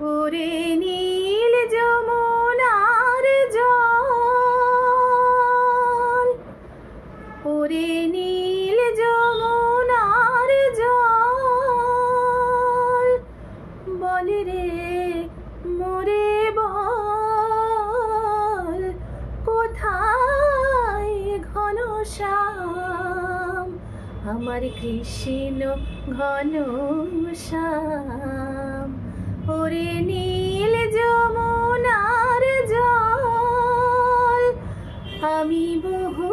ওরে নীল যমুনার জল, ওরে নীল যমুনার জল, বলে রে মোরে বল কোথায় ঘনশ্যাম আমার কৃষ্ণ ঘনশ্যাম। ওরে নীল যমুনার জল, আমি বহু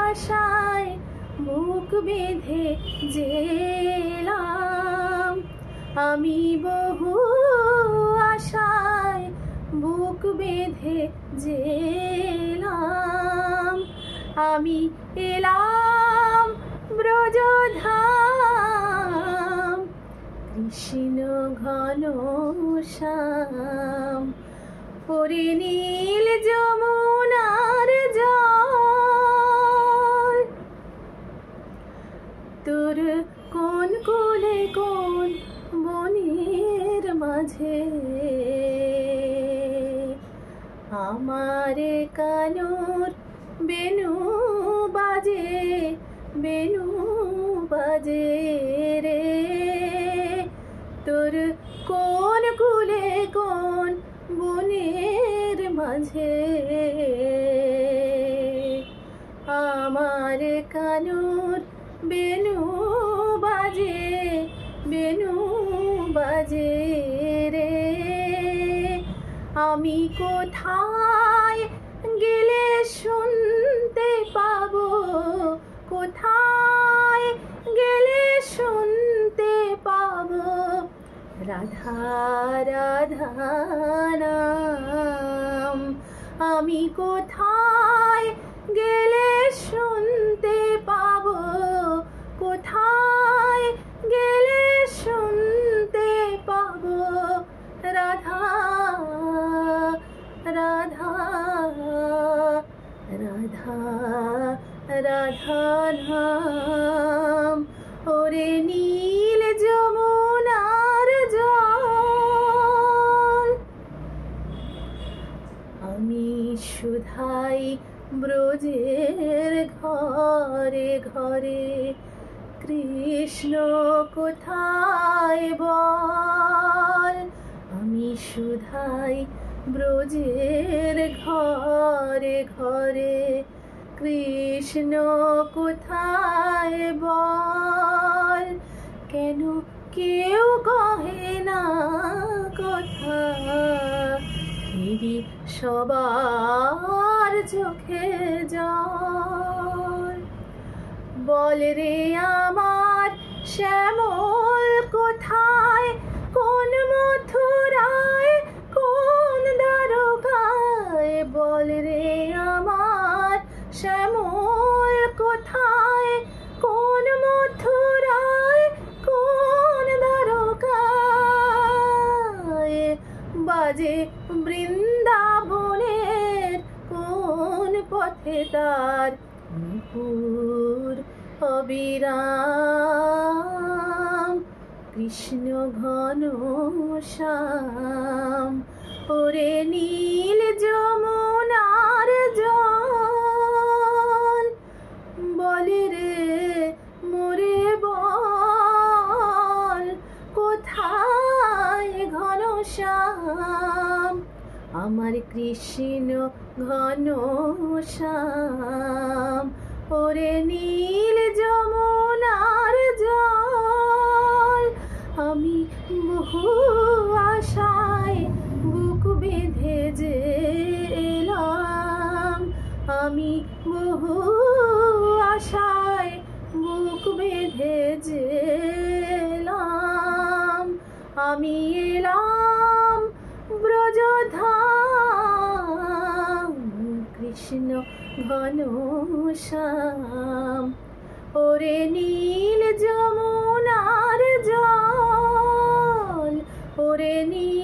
আশায় বুক বেঁধে যেলাম, আমি বহু আশায় বুক বেঁধে যেলাম, আমি এলাম ব্রজধাম কৃষ্ণ ঘনশ্যাম। ওরে নীল যমুনার জল, তোর কোন কোলে কোন বনের মাঝে আমার কানুর বেনু বাজে, বেনু বাজে রে। তোর কোন কুলে কোন বনের মাঝে আমার কানুর বেনু বাজে, বেনু বাজে রে। আমি কোথায় গেলে শুনতে পাবো, কোথায় গেলে শুনতে পাবো রাধা রাধা নাম। আমি কোথায় গেলে শুনতে পাবো, কোথায় গেলে শুনতে পাবো রাধা রাধা রাধা রাধা নাম। ওরে নীল যমুনার জল, আমি শুধাই ব্রজের ঘরে ঘরে কৃষ্ণ কোথায় বল। আমি শুধাই ব্রজের ঘরে ঘরে কৃষ্ণ কোথায় বল। কেন কেউ কহে না কথা, ফিরি সবার চোখে জল। বল রে আমার শ্যামল কোথায়, কোন মথুরায় কোন দ্বারকায়। বল রে আমার শ্যামল কোথায়, কোন মথুরায় কোন দ্বারকায়। বাজে বৃন্দাবনের কোন পথে তার নূপুর অবিরাম কৃষ্ণ ঘনশ্যাম। ওরে নীল যমুনার জল, বলে রে মোরে বল কোথায় ঘনশ্যাম আমার কৃষ্ণ ঘনশ্যাম। ওরে নীল যমুনার জল, আমি বহু আশায় বুক বেঁধে যে এলাম, আমি বহু আশায় বুক বেঁধে যে এলাম, আমি এলাম ব্রজধাম কৃষ্ণ ঘনশ্যাম। ওরে নীল যমুনার জল, ওরে নীল